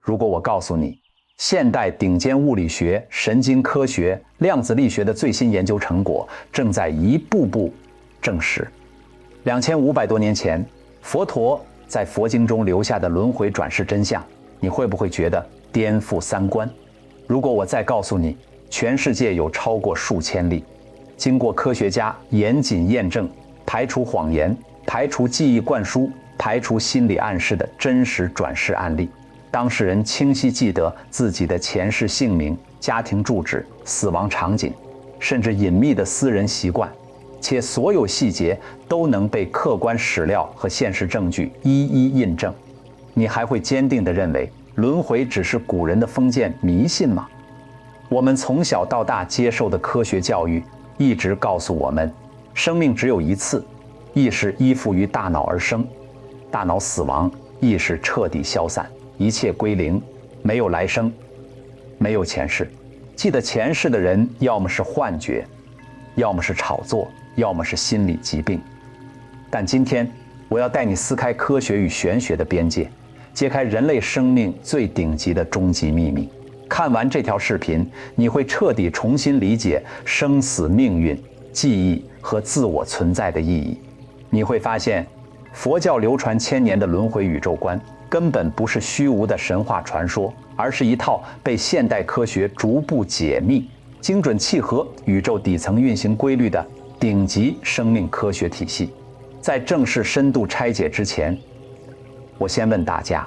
如果我告诉你，现代顶尖物理学、神经科学、量子力学的最新研究成果正在一步步证实，2500多年前，佛陀在佛经中留下的轮回转世真相，你会不会觉得颠覆三观？如果我再告诉你，全世界有超过数千例，经过科学家严谨验证，排除谎言、排除记忆灌输、排除心理暗示的真实转世案例，当事人清晰记得自己的前世姓名、家庭住址、死亡场景，甚至隐秘的私人习惯，且所有细节都能被客观史料和现实证据一一印证，你还会坚定地认为轮回只是古人的封建迷信吗？我们从小到大接受的科学教育一直告诉我们，生命只有一次，意识依附于大脑而生，大脑死亡，意识彻底消散，一切归零，没有来生，没有前世。记得前世的人，要么是幻觉，要么是炒作，要么是心理疾病。但今天，我要带你撕开科学与玄学的边界，揭开人类生命最顶级的终极秘密。看完这条视频，你会彻底重新理解生死命运、记忆和自我存在的意义。你会发现，佛教流传千年的轮回宇宙观根本不是虚无的神话传说，而是一套被现代科学逐步解密、精准契合宇宙底层运行规律的顶级生命科学体系。在正式深度拆解之前，我先问大家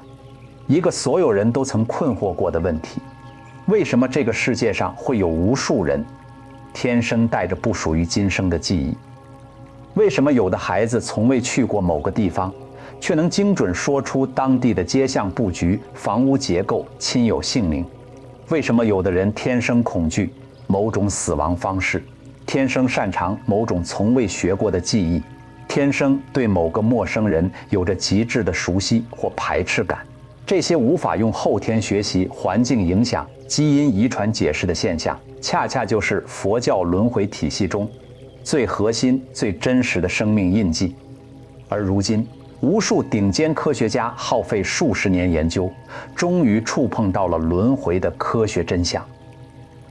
一个所有人都曾困惑过的问题：为什么这个世界上会有无数人天生带着不属于今生的记忆？为什么有的孩子从未去过某个地方，却能精准说出当地的街巷布局、房屋结构、亲友姓名？为什么有的人天生恐惧某种死亡方式，天生擅长某种从未学过的技艺，天生对某个陌生人有着极致的熟悉或排斥感？这些无法用后天学习、环境影响、基因遗传解释的现象，恰恰就是佛教轮回体系中最核心、最真实的生命印记。而如今，无数顶尖科学家耗费数十年研究，终于触碰到了轮回的科学真相。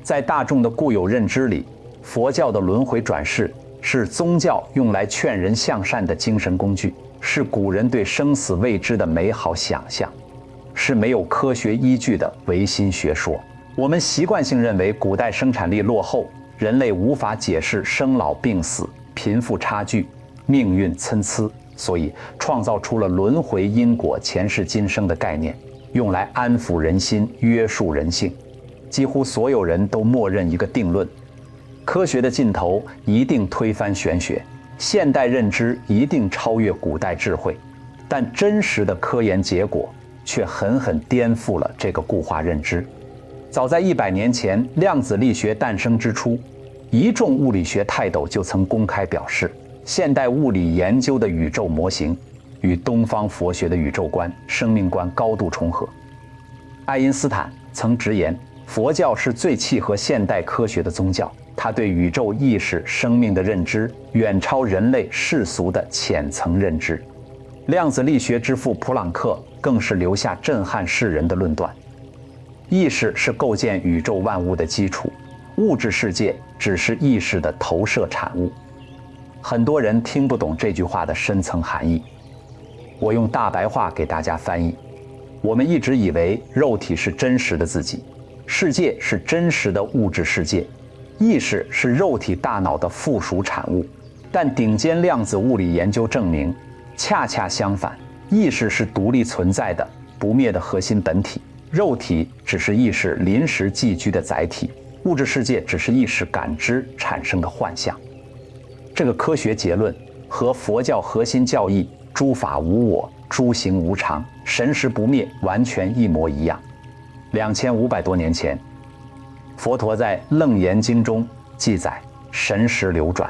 在大众的固有认知里，佛教的轮回转世是宗教用来劝人向善的精神工具，是古人对生死未知的美好想象，是没有科学依据的唯心学说。我们习惯性认为古代生产力落后，人类无法解释生老病死、贫富差距、命运参差，所以创造出了轮回因果、前世今生的概念，用来安抚人心、约束人性。几乎所有人都默认一个定论：科学的尽头一定推翻玄学，现代认知一定超越古代智慧。但真实的科研结果却狠狠颠覆了这个固化认知。早在100年前，量子力学诞生之初，一众物理学泰斗就曾公开表示，现代物理研究的宇宙模型与东方佛学的宇宙观、生命观高度重合。爱因斯坦曾直言，佛教是最契合现代科学的宗教，它对宇宙意识、生命的认知远超人类世俗的浅层认知。量子力学之父普朗克更是留下震撼世人的论断：意识是构建宇宙万物的基础，物质世界只是意识的投射产物。很多人听不懂这句话的深层含义，我用大白话给大家翻译。我们一直以为肉体是真实的自己，世界是真实的物质世界，意识是肉体大脑的附属产物。但顶尖量子物理研究证明，恰恰相反，意识是独立存在的、不灭的核心本体，肉体只是意识临时寄居的载体，物质世界只是意识感知产生的幻象。这个科学结论和佛教核心教义诸法无我、诸行无常、神识不灭完全一模一样。2500多年前，佛陀在《楞严经》中记载，神识流转，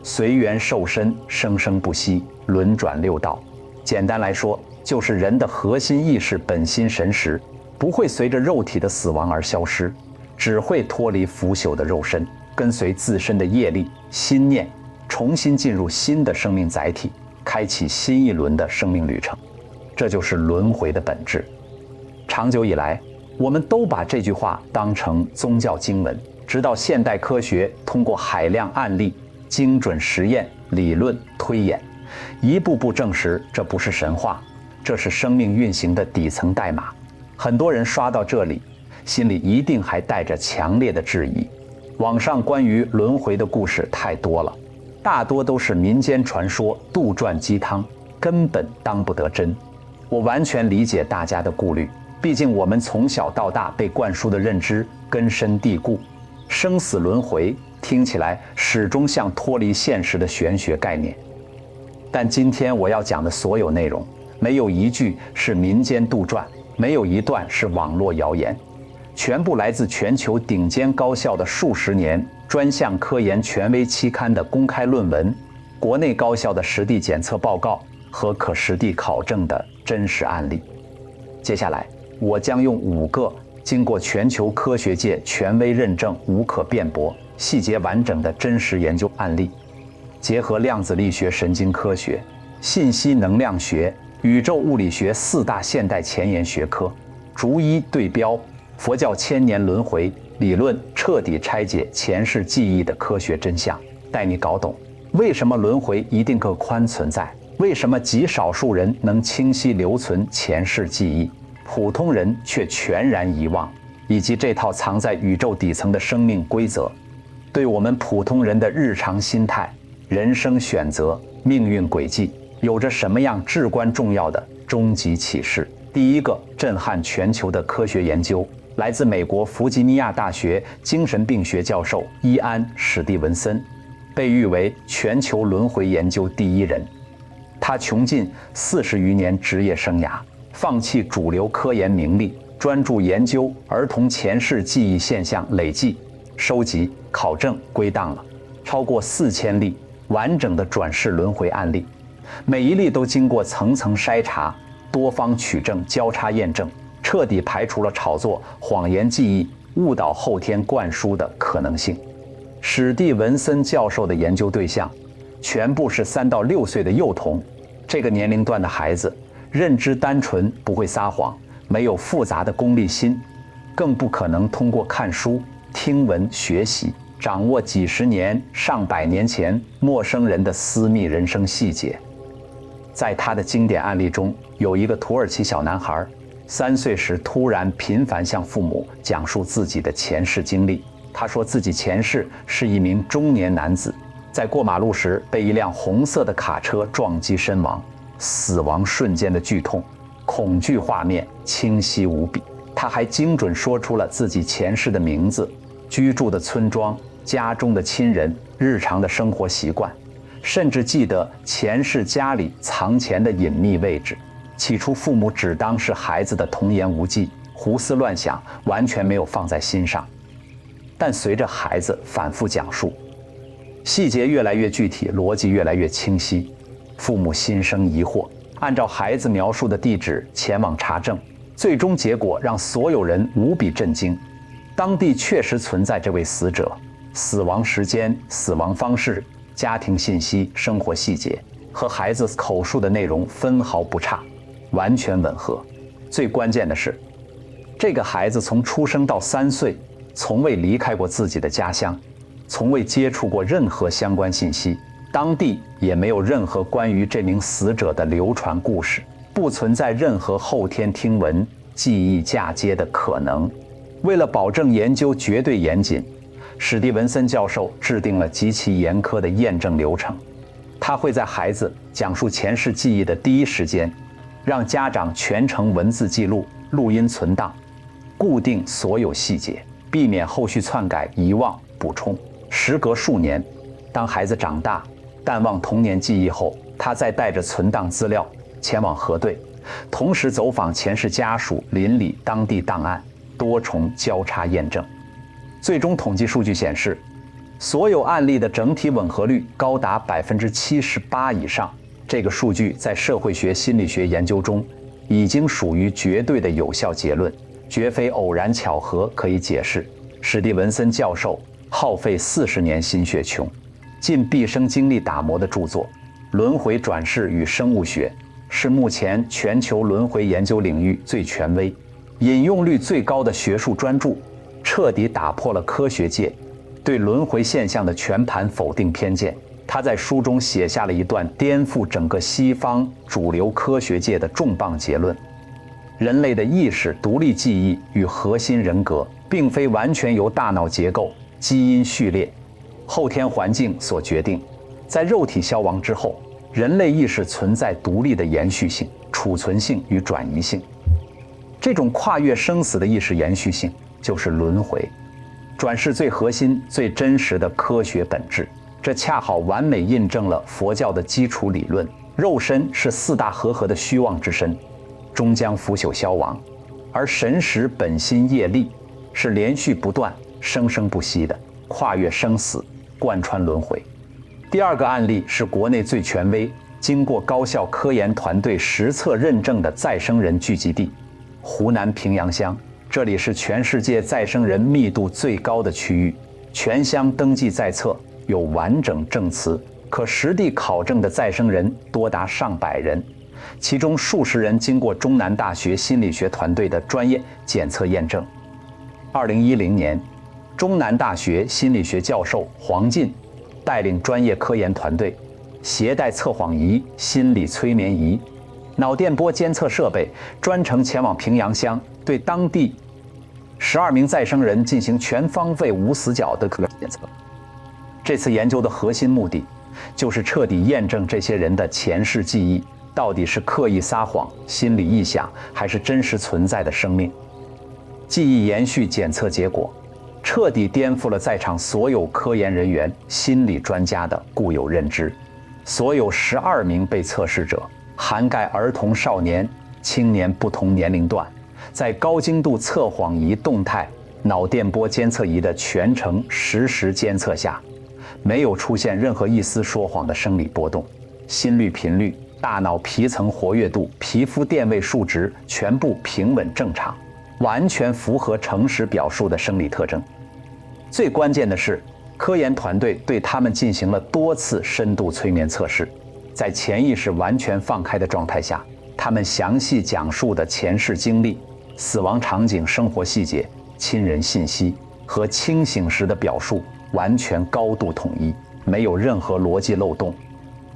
随缘受身，生生不息，轮转六道。简单来说，就是人的核心意识本心神识不会随着肉体的死亡而消失，只会脱离腐朽的肉身，跟随自身的业力、心念，重新进入新的生命载体，开启新一轮的生命旅程。这就是轮回的本质。长久以来，我们都把这句话当成宗教经文，直到现代科学通过海量案例、精准实验、理论推演，一步步证实这不是神话，这是生命运行的底层代码。很多人刷到这里，心里一定还带着强烈的质疑。网上关于轮回的故事太多了，大多都是民间传说、杜撰鸡汤，根本当不得真。我完全理解大家的顾虑，毕竟我们从小到大被灌输的认知根深蒂固，生死轮回听起来始终像脱离现实的玄学概念。但今天我要讲的所有内容，没有一句是民间杜撰，没有一段是网络谣言，全部来自全球顶尖高校的数十年专项科研权威期刊的公开论文，国内高校的实地检测报告和可实地考证的真实案例。接下来，我将用5个经过全球科学界权威认证、无可辩驳、细节完整的真实研究案例，结合量子力学、神经科学、信息能量学、宇宙物理学4大现代前沿学科，逐一对标佛教1000年轮回理论，彻底拆解前世记忆的科学真相，带你搞懂为什么轮回一定客观存在，为什么极少数人能清晰留存前世记忆，普通人却全然遗忘，以及这套藏在宇宙底层的生命规则，对我们普通人的日常心态、人生选择、命运轨迹有着什么样至关重要的终极启示。第一个震撼全球的科学研究，来自美国弗吉尼亚大学精神病学教授伊安·史蒂文森，被誉为全球轮回研究第一人。他穷尽40余年职业生涯，放弃主流科研名利，专注研究儿童前世记忆现象，累计收集、考证、归档了超过4000例完整的转世轮回案例，每一例都经过层层筛查、多方取证、交叉验证，彻底排除了炒作、谎言记忆、误导后天灌输的可能性。史蒂文森教授的研究对象全部是3到6岁的幼童，这个年龄段的孩子认知单纯，不会撒谎，没有复杂的功利心，更不可能通过看书、听闻学习掌握几十年、上百年前陌生人的私密人生细节。在他的经典案例中，有一个土耳其小男孩，3岁时突然频繁向父母讲述自己的前世经历。他说自己前世是一名中年男子，在过马路时被一辆红色的卡车撞击身亡，死亡瞬间的剧痛、恐惧画面清晰无比。他还精准说出了自己前世的名字、居住的村庄、家中的亲人、日常的生活习惯，甚至记得前世家里藏钱的隐秘位置。起初父母只当是孩子的童言无忌、胡思乱想，完全没有放在心上。但随着孩子反复讲述，细节越来越具体，逻辑越来越清晰，父母心生疑惑，按照孩子描述的地址前往查证，最终结果让所有人无比震惊。当地确实存在这位死者，死亡时间、死亡方式、家庭信息、生活细节和孩子口述的内容分毫不差，完全吻合。最关键的是，这个孩子从出生到3岁，从未离开过自己的家乡，从未接触过任何相关信息，当地也没有任何关于这名死者的流传故事，不存在任何后天听闻、记忆嫁接的可能。为了保证研究绝对严谨，史蒂文森教授制定了极其严苛的验证流程。他会在孩子讲述前世记忆的第一时间，让家长全程文字记录、录音存档，固定所有细节，避免后续篡改、遗忘、补充。时隔数年，当孩子长大，淡忘童年记忆后，他再带着存档资料前往核对，同时走访前世家属、邻里、当地档案，多重交叉验证。最终统计数据显示，所有案例的整体吻合率高达78%以上。这个数据在社会学、心理学研究中已经属于绝对的有效结论，绝非偶然巧合可以解释。史蒂文森教授耗费40年心血穷尽毕生精力打磨的著作《轮回转世与生物学》，是目前全球轮回研究领域最权威、引用率最高的学术专著，彻底打破了科学界对轮回现象的全盘否定偏见。他在书中写下了一段颠覆整个西方主流科学界的重磅结论：人类的意识、独立记忆与核心人格，并非完全由大脑结构、基因序列、后天环境所决定。在肉体消亡之后，人类意识存在独立的延续性、储存性与转移性。这种跨越生死的意识延续性，就是轮回，转世最核心、最真实的科学本质。这恰好完美印证了佛教的基础理论：肉身是四大和合的虚妄之身，终将腐朽消亡；而神识本心业力是连续不断、生生不息的，跨越生死，贯穿轮回。第二个案例是国内最权威、经过高校科研团队实测认证的再生人聚集地——湖南平阳乡。这里是全世界再生人密度最高的区域，全乡登记在册，有完整证词，可实地考证的再生人多达上百人，其中数十人经过中南大学心理学团队的专业检测验证。2010年，中南大学心理学教授黄进带领专业科研团队，携带测谎仪、心理催眠仪、脑电波监测设备，专程前往平阳乡，对当地12名再生人进行全方位无死角的科学检测。这次研究的核心目的，就是彻底验证这些人的前世记忆到底是刻意撒谎、心理臆想，还是真实存在的生命。记忆延续检测结果，彻底颠覆了在场所有科研人员、心理专家的固有认知。所有12名被测试者，涵盖儿童、少年、青年不同年龄段，在高精度测谎仪动态、脑电波监测仪的全程实时监测下，没有出现任何一丝说谎的生理波动，心率频率、大脑皮层活跃度、皮肤电位数值全部平稳正常，完全符合诚实表述的生理特征。最关键的是，科研团队对他们进行了多次深度催眠测试，在潜意识完全放开的状态下，他们详细讲述的前世经历、死亡场景、生活细节、亲人信息和清醒时的表述完全高度统一，没有任何逻辑漏洞、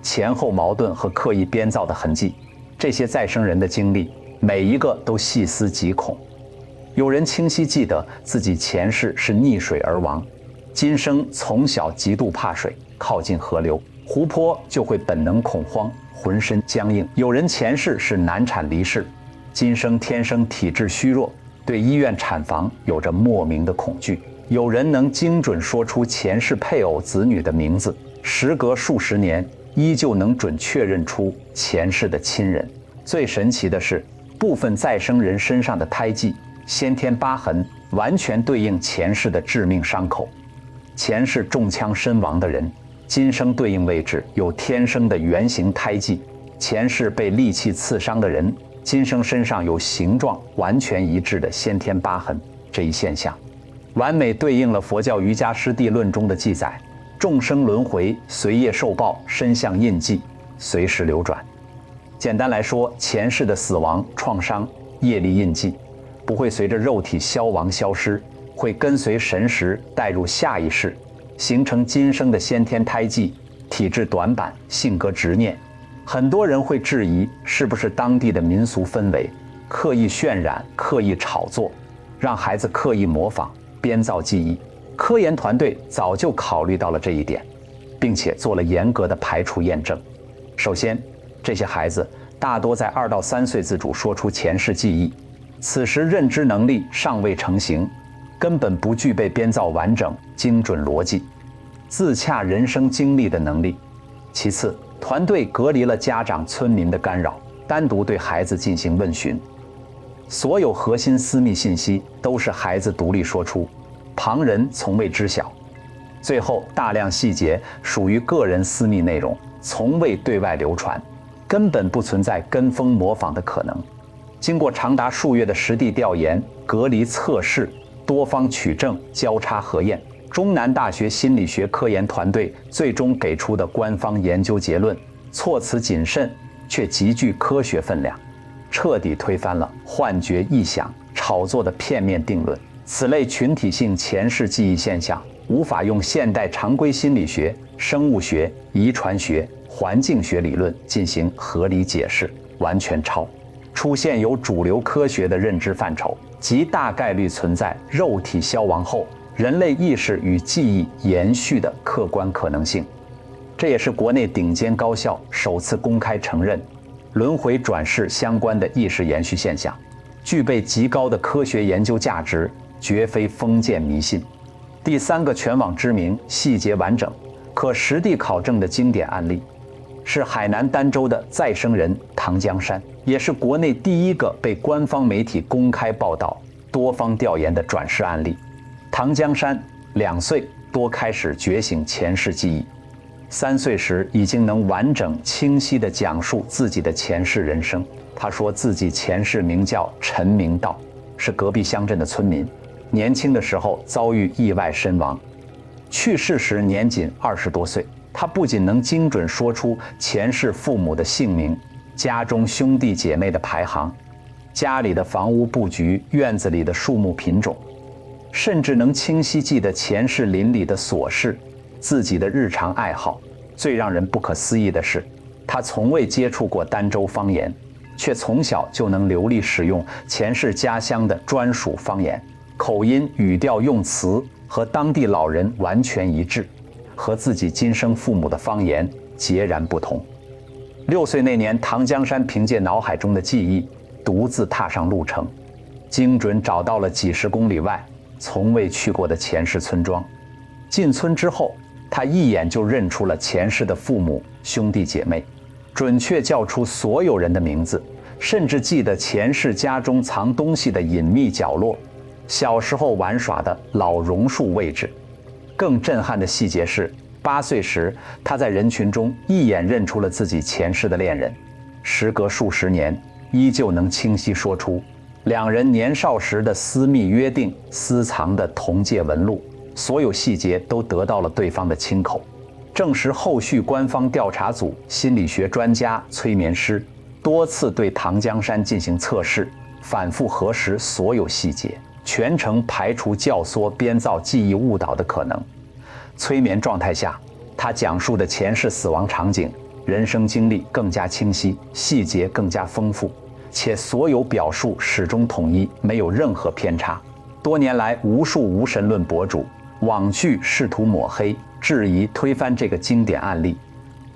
前后矛盾和刻意编造的痕迹。这些再生人的经历，每一个都细思极恐。有人清晰记得自己前世是溺水而亡，今生从小极度怕水，靠近河流、湖泊就会本能恐慌，浑身僵硬。有人前世是难产离世，今生天生体质虚弱，对医院产房有着莫名的恐惧。有人能精准说出前世配偶、子女的名字，时隔数十年，依旧能准确认出前世的亲人。最神奇的是，部分再生人身上的胎记、先天疤痕完全对应前世的致命伤口。前世中枪身亡的人，今生对应位置有天生的圆形胎记；前世被利器刺伤的人，今生身上有形状完全一致的先天疤痕。这一现象完美对应了佛教瑜伽师地论中的记载：众生轮回，随业受报，身相印记，随时流转。简单来说，前世的死亡、创伤、业力印记，不会随着肉体消亡消失，会跟随神识带入下一世，形成今生的先天胎记、体质短板、性格执念。很多人会质疑，是不是当地的民俗氛围刻意渲染、刻意炒作，让孩子刻意模仿、编造记忆。科研团队早就考虑到了这一点，并且做了严格的排除验证。首先，这些孩子大多在2到3岁自主说出前世记忆，此时认知能力尚未成型，根本不具备编造完整、精准逻辑、自洽人生经历的能力。其次，团队隔离了家长、村民的干扰，单独对孩子进行问询，所有核心私密信息都是孩子独立说出，旁人从未知晓。最后，大量细节属于个人私密内容，从未对外流传，根本不存在跟风模仿的可能。经过长达数月的实地调研、隔离测试、多方取证、交叉核验，中南大学心理学科研团队最终给出的官方研究结论，措辞谨慎却极具科学分量，彻底推翻了幻觉、臆想、炒作的片面定论。此类群体性前世记忆现象，无法用现代常规心理学、生物学、遗传学、环境学理论进行合理解释，完全超出现有主流科学的认知范畴，即大概率存在肉体消亡后人类意识与记忆延续的客观可能性。这也是国内顶尖高校首次公开承认轮回转世相关的意识延续现象，具备极高的科学研究价值，绝非封建迷信。第三个全网知名、细节完整、可实地考证的经典案例，是海南儋州的再生人唐江山，也是国内第一个被官方媒体公开报道、多方调研的转世案例。唐江山2岁多开始觉醒前世记忆，3岁时已经能完整清晰地讲述自己的前世人生。他说自己前世名叫陈明道，是隔壁乡镇的村民，年轻的时候遭遇意外身亡，去世时年仅20多岁。他不仅能精准说出前世父母的姓名、家中兄弟姐妹的排行、家里的房屋布局、院子里的树木品种，甚至能清晰记得前世邻里的琐事、自己的日常爱好。最让人不可思议的是，他从未接触过儋州方言，却从小就能流利使用前世家乡的专属方言，口音、语调、用词和当地老人完全一致，和自己今生父母的方言截然不同。6岁那年，唐江山凭借脑海中的记忆，独自踏上路程，精准找到了几十公里外从未去过的前世村庄。进村之后，他一眼就认出了前世的父母、兄弟姐妹，准确叫出所有人的名字，甚至记得前世家中藏东西的隐秘角落，小时候玩耍的老榕树位置。更震撼的细节是，8岁时，他在人群中一眼认出了自己前世的恋人，时隔数十年，依旧能清晰说出2人年少时的私密约定、私藏的同界纹路，所有细节都得到了对方的亲口，证实后续官方调查组、心理学专家、催眠师多次对唐江山进行测试，反复核实所有细节，全程排除教唆、编造记忆误导的可能。催眠状态下，他讲述的前世死亡场景、人生经历更加清晰，细节更加丰富，且所有表述始终统一，没有任何偏差。多年来，无数无神论博主、网剧试图抹黑、质疑、推翻这个经典案例。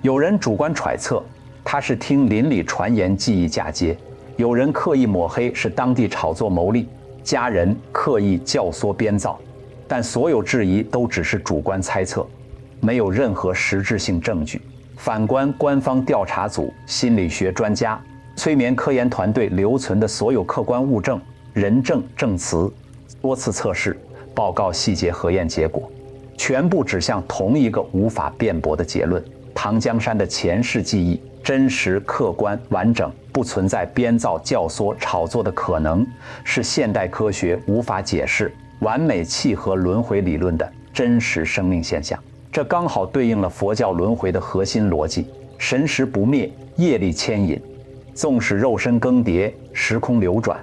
有人主观揣测他是听邻里传言记忆嫁接，有人刻意抹黑是当地炒作牟利，家人刻意教唆编造。但所有质疑都只是主观猜测，没有任何实质性证据。反观官方调查组、心理学专家、催眠科研团队留存的所有客观物证、人证、证词，多次测试、报告细节核验结果，全部指向同一个无法辩驳的结论：唐江山的前世记忆真实、客观、完整，不存在编造、教唆、炒作的可能，是现代科学无法解释、完美契合轮回理论的真实生命现象。这刚好对应了佛教轮回的核心逻辑：神识不灭，业力牵引。纵使肉身更迭，时空流转，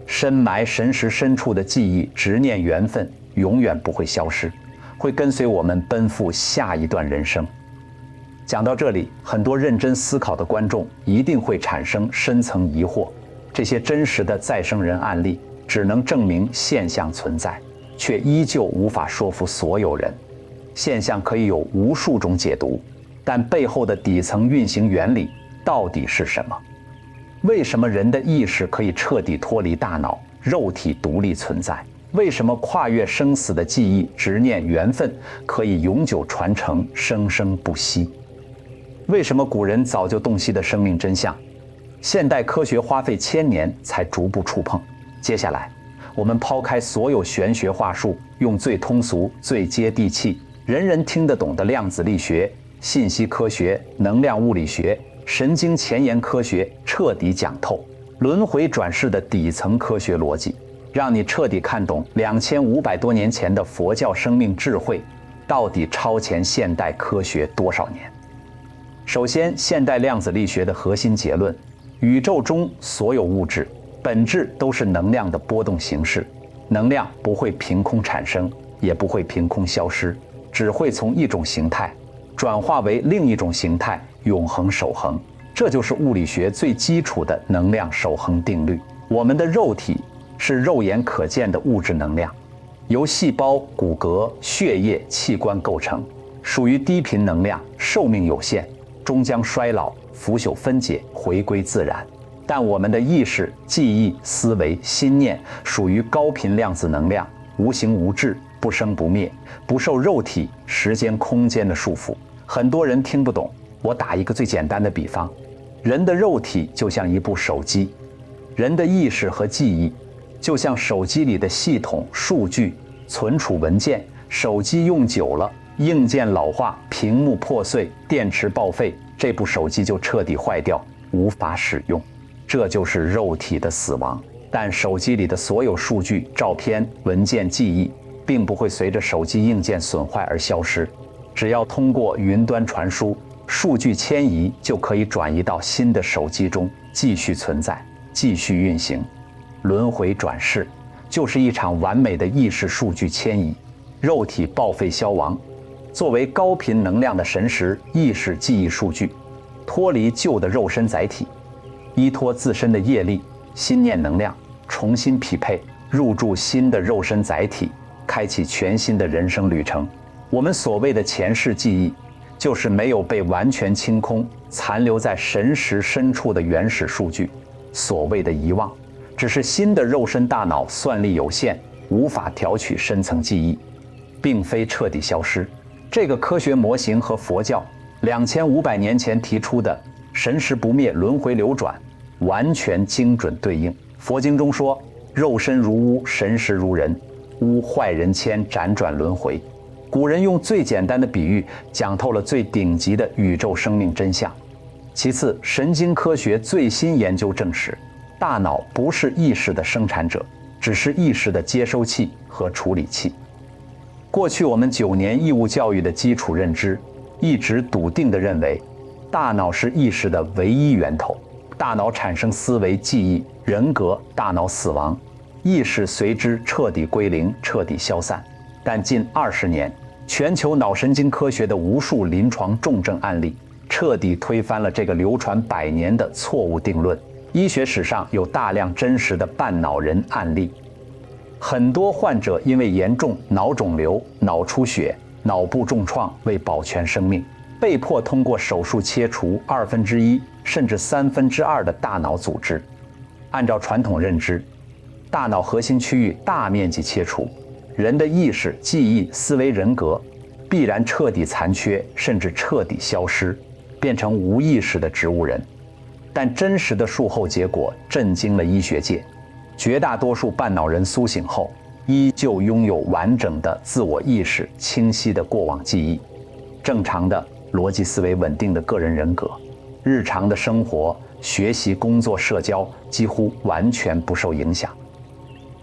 深埋神识深处的记忆、执念、缘分永远不会消失，会跟随我们奔赴下一段人生。讲到这里，很多认真思考的观众一定会产生深层疑惑：这些真实的再生人案例只能证明现象存在，却依旧无法说服所有人。现象可以有无数种解读，但背后的底层运行原理到底是什么？为什么人的意识可以彻底脱离大脑，肉体独立存在？为什么跨越生死的记忆、执念、缘分可以永久传承，生生不息？为什么古人早就洞悉的生命真相，现代科学花费1000年才逐步触碰？接下来，我们抛开所有玄学话术，用最通俗、最接地气、人人听得懂的量子力学、信息科学、能量物理学、神经前沿科学彻底讲透轮回转世的底层科学逻辑，让你彻底看懂2500多年前的佛教生命智慧到底超前现代科学多少年。首先，现代量子力学的核心结论：宇宙中所有物质本质都是能量的波动形式。能量不会凭空产生，也不会凭空消失，只会从一种形态转化为另一种形态，永恒守恒。这就是物理学最基础的能量守恒定律。我们的肉体是肉眼可见的物质能量，由细胞、骨骼、血液、器官构成，属于低频能量，寿命有限，终将衰老、腐朽、分解，回归自然。但我们的意识、记忆、思维、心念属于高频量子能量，无形无质，不生不灭，不受肉体、时间、空间的束缚。很多人听不懂，我打一个最简单的比方，人的肉体就像一部手机，人的意识和记忆就像手机里的系统、数据、存储文件。手机用久了，硬件老化，屏幕破碎，电池报废，这部手机就彻底坏掉，无法使用。这就是肉体的死亡。但手机里的所有数据、照片、文件、记忆并不会随着手机硬件损坏而消失，只要通过云端传输，数据迁移就可以转移到新的手机中，继续存在，继续运行。轮回转世就是一场完美的意识数据迁移，肉体报废消亡，作为高频能量的神识意识记忆数据，脱离旧的肉身载体，依托自身的业力、心念能量，重新匹配，入驻新的肉身载体，开启全新的人生旅程。我们所谓的前世记忆，就是没有被完全清空，残留在神识深处的原始数据。所谓的遗忘，只是新的肉身大脑算力有限，无法调取深层记忆，并非彻底消失。这个科学模型和佛教2500年前提出的神识不灭、轮回流转完全精准对应。佛经中说，肉身如污，神识如人，污坏人间，辗转轮回。古人用最简单的比喻讲透了最顶级的宇宙生命真相。其次，神经科学最新研究证实，大脑不是意识的生产者，只是意识的接收器和处理器。过去我们9年义务教育的基础认知，一直笃定地认为，大脑是意识的唯一源头。大脑产生思维、记忆、人格，大脑死亡，意识随之彻底归零、彻底消散。但近20年，全球脑神经科学的无数临床重症案例，彻底推翻了这个流传100年的错误定论。医学史上有大量真实的半脑人案例，很多患者因为严重脑肿瘤、脑出血、脑部重创，为保全生命，被迫通过手术切除1/2甚至2/3的大脑组织。按照传统认知，大脑核心区域大面积切除，人的意识、记忆、思维、人格必然彻底残缺，甚至彻底消失，变成无意识的植物人。但真实的术后结果震惊了医学界，绝大多数半脑人苏醒后，依旧拥有完整的自我意识、清晰的过往记忆、正常的逻辑思维、稳定的个人人格，日常的生活、学习、工作、社交几乎完全不受影响。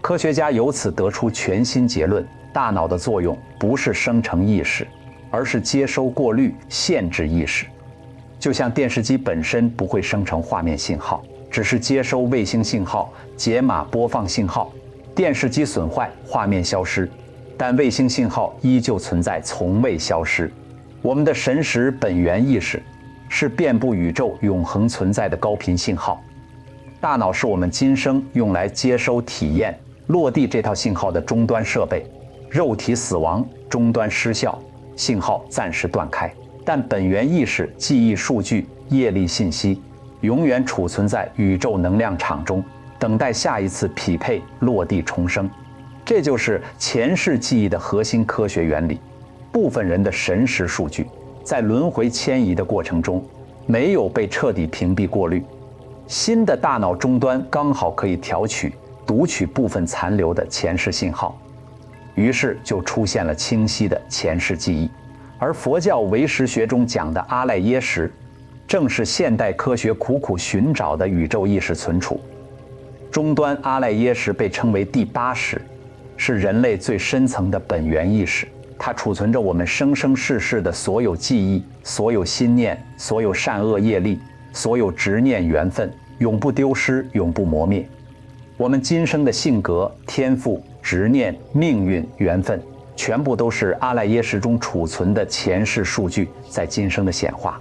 科学家由此得出全新结论：大脑的作用不是生成意识，而是接收、过滤、限制意识。就像电视机本身不会生成画面信号，只是接收卫星信号、解码播放信号。电视机损坏，画面消失，但卫星信号依旧存在，从未消失。我们的神识本源意识是遍布宇宙、永恒存在的高频信号。大脑是我们今生用来接收、体验、落地这套信号的终端设备。肉体死亡，终端失效，信号暂时断开，但本源意识、记忆数据、业力信息永远储存在宇宙能量场中，等待下一次匹配、落地重生。这就是前世记忆的核心科学原理。部分人的神识数据在轮回迁移的过程中没有被彻底屏蔽过滤，新的大脑终端刚好可以调取、读取部分残留的前世信号，于是就出现了清晰的前世记忆。而佛教唯识学中讲的阿赖耶识，正是现代科学苦苦寻找的宇宙意识存储。终端阿赖耶识被称为第8识，是人类最深层的本源意识，它储存着我们生生世世的所有记忆、所有心念、所有善恶业力、所有执念缘分，永不丢失，永不磨灭。我们今生的性格、天赋、执念、命运、缘分，全部都是阿赖耶识中储存的前世数据在今生的显化。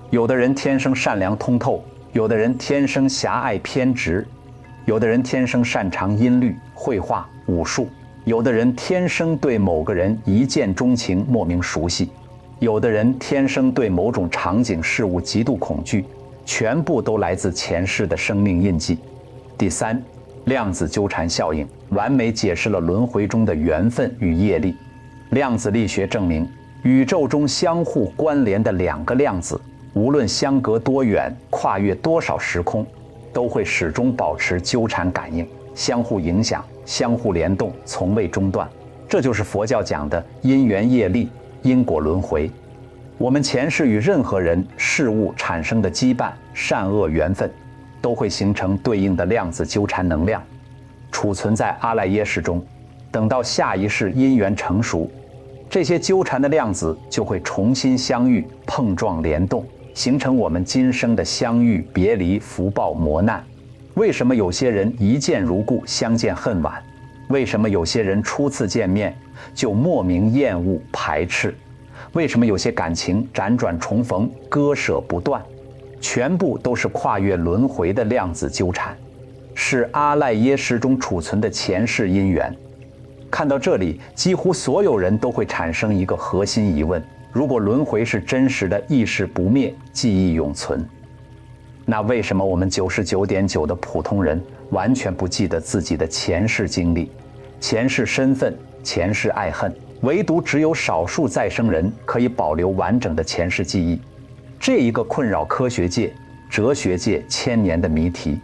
有的人天生善良通透，有的人天生狭隘偏执，有的人天生擅长音律、绘画、武术，有的人天生对某个人一见钟情，莫名熟悉，有的人天生对某种场景事物极度恐惧，全部都来自前世的生命印记。第三，量子纠缠效应完美解释了轮回中的缘分与业力。量子力学证明，宇宙中相互关联的两个量子，无论相隔多远，跨越多少时空，都会始终保持纠缠感应，相互影响，相互联动，从未中断。这就是佛教讲的因缘业力、因果轮回。我们前世与任何人事物产生的羁绊、善恶缘分，都会形成对应的量子纠缠能量，储存在阿赖耶识中。等到下一世因缘成熟，这些纠缠的量子就会重新相遇、碰撞、联动，形成我们今生的相遇、别离、福报、磨难。为什么有些人一见如故，相见恨晚？为什么有些人初次见面就莫名厌恶、排斥？为什么有些感情辗转重逢，割舍不断？全部都是跨越轮回的量子纠缠，是阿赖耶识中储存的前世因缘。看到这里，几乎所有人都会产生一个核心疑问：如果轮回是真实的，意识不灭，记忆永存，那为什么我们99.9%的普通人完全不记得自己的前世经历、前世身份、前世爱恨，唯独只有少数再生人可以保留完整的前世记忆？这一个困扰科学界、哲学界千年的谜题，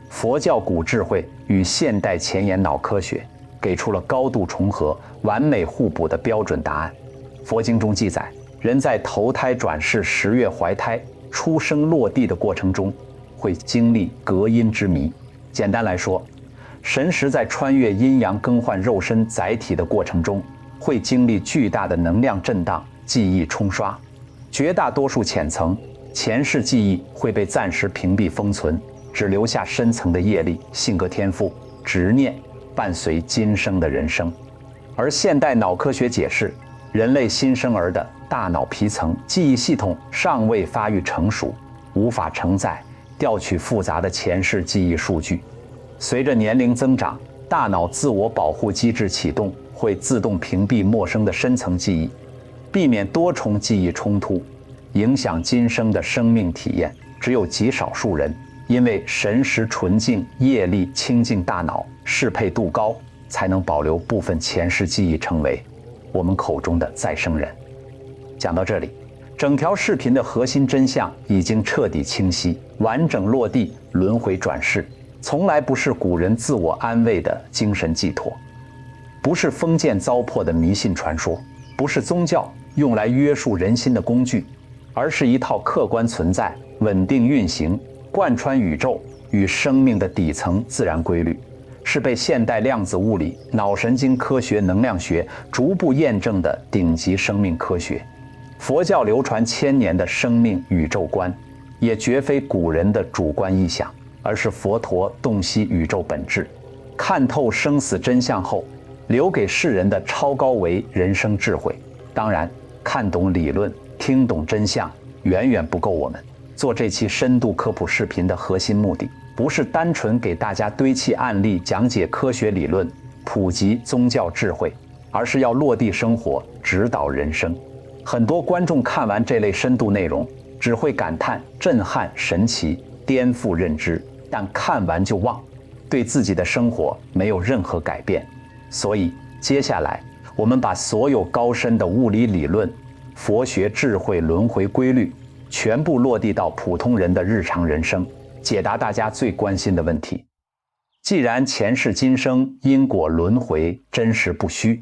佛教古智慧与现代前沿脑科学给出了高度重合、完美互补的标准答案。佛经中记载，人在投胎转世、10月怀胎、出生落地的过程中，会经历隔阴之谜。简单来说，神识在穿越阴阳、更换肉身载体的过程中，会经历巨大的能量震荡、记忆冲刷。绝大多数浅层前世记忆会被暂时屏蔽封存，只留下深层的业力、性格天赋、执念，伴随今生的人生。而现代脑科学解释，人类新生儿的大脑皮层记忆系统尚未发育成熟，无法承载、调取复杂的前世记忆数据。随着年龄增长，大脑自我保护机制启动，会自动屏蔽陌生的深层记忆，避免多重记忆冲突，影响今生的生命体验。只有极少数人因为神识纯净、业力清净，大脑适配度高，才能保留部分前世记忆，成为我们口中的再生人。讲到这里，整条视频的核心真相已经彻底清晰，完整落地。轮回转世从来不是古人自我安慰的精神寄托，不是封建糟粕的迷信传说，不是宗教用来约束人心的工具，而是一套客观存在、稳定运行、贯穿宇宙与生命的底层自然规律，是被现代量子物理、脑神经科学、能量学逐步验证的顶级生命科学。佛教流传千年的生命宇宙观，也绝非古人的主观臆想，而是佛陀洞悉宇宙本质、看透生死真相后留给世人的超高维人生智慧。当然，看懂理论、听懂真相远远不够。我们做这期深度科普视频的核心目的，不是单纯给大家堆砌案例、讲解科学理论、普及宗教智慧，而是要落地生活，指导人生。很多观众看完这类深度内容，只会感叹震撼、神奇、颠覆认知，但看完就忘，对自己的生活没有任何改变。所以接下来我们把所有高深的物理理论、佛学智慧、轮回规律全部落地到普通人的日常人生，解答大家最关心的问题。既然前世今生、因果轮回真实不虚，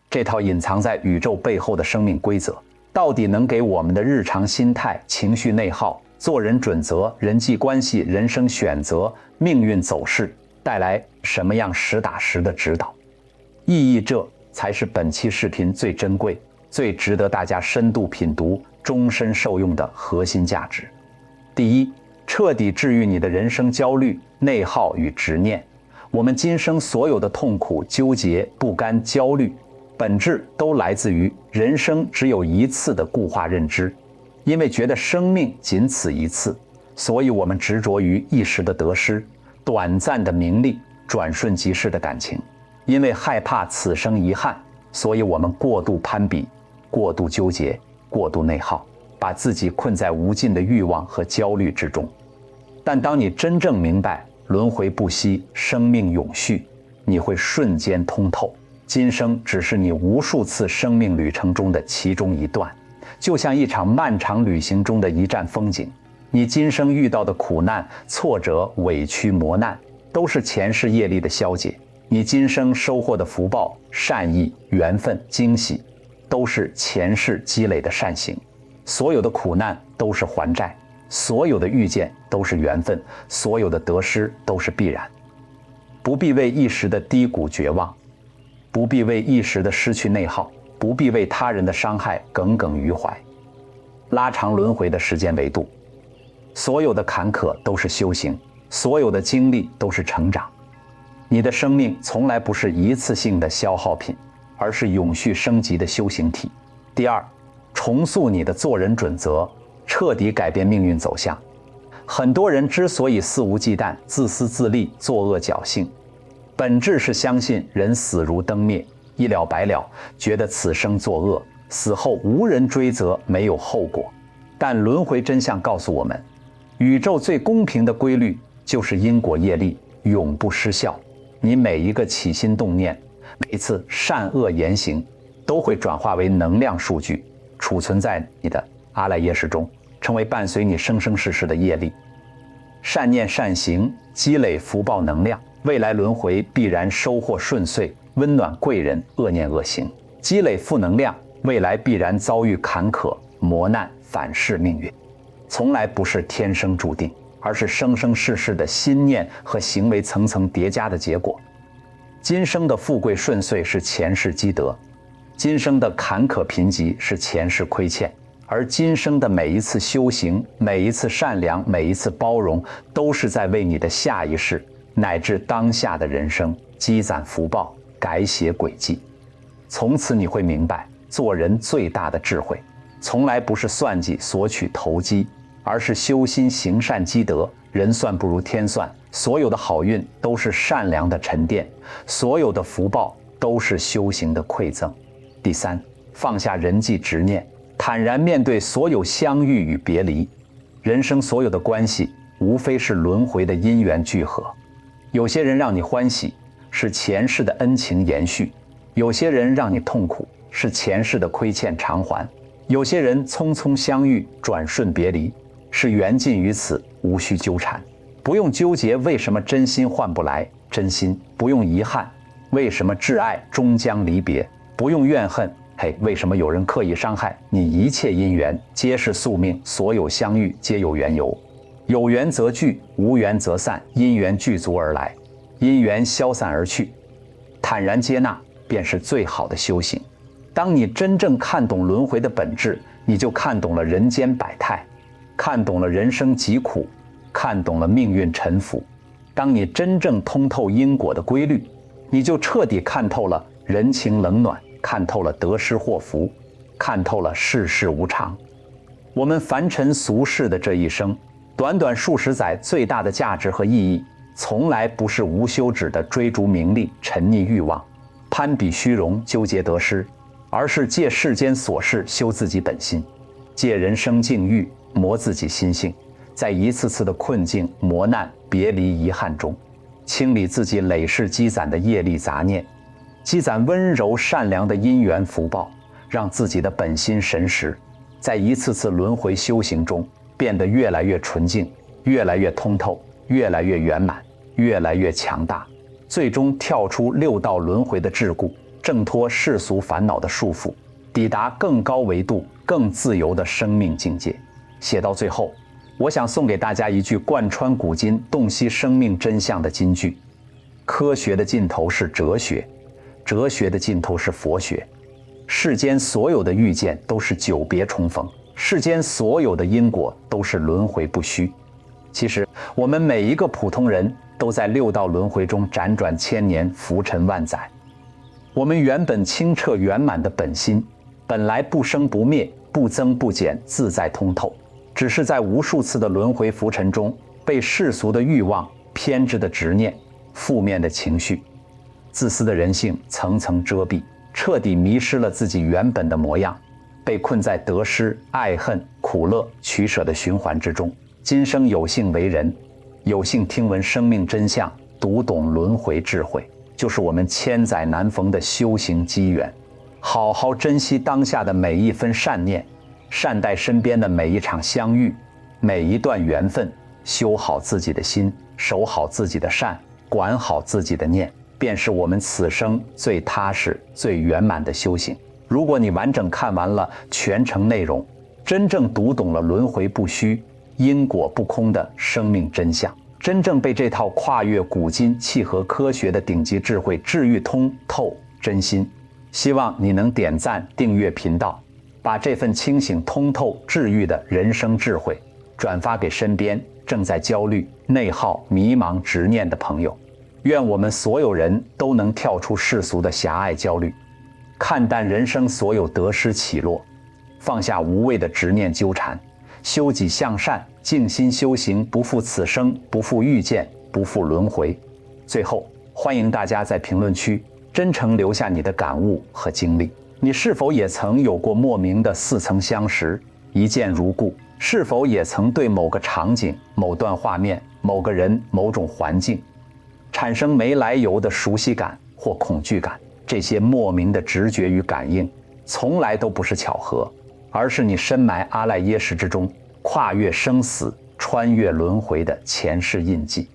这套隐藏在宇宙背后的生命规则，到底能给我们的日常心态、情绪内耗、做人准则、人际关系、人生选择、命运走势带来什么样实打实的指导？意义，这才是本期视频最珍贵、最值得大家深度品读、终身受用的核心价值。第一，彻底治愈你的人生焦虑、内耗与执念。我们今生所有的痛苦、纠结、不甘、焦虑，本质都来自于人生只有一次的固化认知。因为觉得生命仅此一次，所以我们执着于一时的得失、短暂的名利、转瞬即逝的感情。因为害怕此生遗憾，所以我们过度攀比、过度纠结、过度内耗，把自己困在无尽的欲望和焦虑之中。但当你真正明白轮回不息，生命永续，你会瞬间通透，今生只是你无数次生命旅程中的其中一段，就像一场漫长旅行中的一站风景。你今生遇到的苦难、挫折、委屈、磨难，都是前世业力的消解。你今生收获的福报、善意、缘分、惊喜，都是前世积累的善行。所有的苦难都是还债，所有的遇见都是缘分，所有的得失都是必然。不必为一时的低谷绝望，不必为一时的失去内耗，不必为他人的伤害耿耿于怀。拉长轮回的时间维度，所有的坎坷都是修行，所有的经历都是成长。你的生命从来不是一次性的消耗品，而是永续升级的修行体。第二，重塑你的做人准则，彻底改变命运走向。很多人之所以肆无忌惮、自私自利、作恶侥幸，本质是相信人死如灯灭，一了百了，觉得此生作恶，死后无人追责，没有后果。但轮回真相告诉我们，宇宙最公平的规律就是因果业力永不失效。你每一个起心动念，每一次善恶言行，都会转化为能量数据，储存在你的阿赖耶识中，成为伴随你生生世世的业力。善念善行积累福报能量，未来轮回必然收获顺遂，温暖贵人；恶念恶行积累负能量，未来必然遭遇坎坷磨难，反噬命运。从来不是天生注定，而是生生世世的心念和行为层层叠加的结果。今生的富贵顺遂是前世积德，今生的坎坷贫瘠是前世亏欠，而今生的每一次修行、每一次善良、每一次包容，都是在为你的下一世乃至当下的人生积攒福报，改写轨迹。从此你会明白，做人最大的智慧，从来不是算计索取投机，而是修心行善积德。人算不如天算，所有的好运都是善良的沉淀，所有的福报都是修行的馈赠。第三，放下人际执念，坦然面对所有相遇与别离。人生所有的关系，无非是轮回的因缘聚合。有些人让你欢喜，是前世的恩情延续；有些人让你痛苦，是前世的亏欠偿还；有些人匆匆相遇，转瞬别离，是缘尽于此，无需纠缠。不用纠结为什么真心换不来真心，不用遗憾为什么挚爱终将离别，不用怨恨为什么有人刻意伤害你。一切因缘皆是宿命，所有相遇皆有缘由，有缘则聚，无缘则散，因缘具足而来，因缘消散而去。坦然接纳便是最好的修行。当你真正看懂轮回的本质，你就看懂了人间百态，看懂了人生疾苦，看懂了命运沉浮。当你真正通透因果的规律，你就彻底看透了人情冷暖，看透了得失祸福，看透了世事无常。我们凡尘俗世的这一生，短短数十载，最大的价值和意义，从来不是无休止的追逐名利、沉溺欲望、攀比虚荣、纠结得失，而是借世间琐事修自己本心，借人生境遇磨自己心性，在一次次的困境、磨难、别离、遗憾中，清理自己累世积攒的业力杂念，积攒温柔善良的因缘福报，让自己的本心神识在一次次轮回修行中变得越来越纯净，越来越通透，越来越圆满，越来越强大，最终跳出六道轮回的桎梏，挣脱世俗烦恼的束缚，抵达更高维度、更自由的生命境界。写到最后，我想送给大家一句贯穿古今、洞悉生命真相的金句：科学的尽头是哲学，哲学的尽头是佛学。世间所有的遇见都是久别重逢，世间所有的因果都是轮回不虚。其实我们每一个普通人都在六道轮回中辗转千年，浮沉万载。我们原本清澈圆满的本心，本来不生不灭，不增不减，自在通透，只是在无数次的轮回浮沉中，被世俗的欲望、偏执的执念、负面的情绪、自私的人性层层遮蔽，彻底迷失了自己原本的模样，被困在得失、爱恨、苦乐、取舍的循环之中。今生有幸为人，有幸听闻生命真相，读懂轮回智慧，就是我们千载难逢的修行机缘。好好珍惜当下的每一分善念，善待身边的每一场相遇，每一段缘分，修好自己的心，守好自己的善，管好自己的念，便是我们此生最踏实、最圆满的修行。如果你完整看完了全程内容，真正读懂了轮回不虚、因果不空的生命真相，真正被这套跨越古今、契合科学的顶级智慧治愈通透真心，希望你能点赞、订阅频道，把这份清醒、通透、治愈的人生智慧转发给身边正在焦虑、内耗、迷茫、执念的朋友。愿我们所有人都能跳出世俗的狭隘焦虑，看淡人生所有得失起落，放下无谓的执念纠缠，修己向善，静心修行，不负此生，不负遇见，不负轮回。最后，欢迎大家在评论区真诚留下你的感悟和经历。你是否也曾有过莫名的似曾相识、一见如故？是否也曾对某个场景、某段画面、某个人、某种环境产生没来由的熟悉感或恐惧感？这些莫名的直觉与感应，从来都不是巧合，而是你深埋阿赖耶识之中，跨越生死、穿越轮回的前世印记。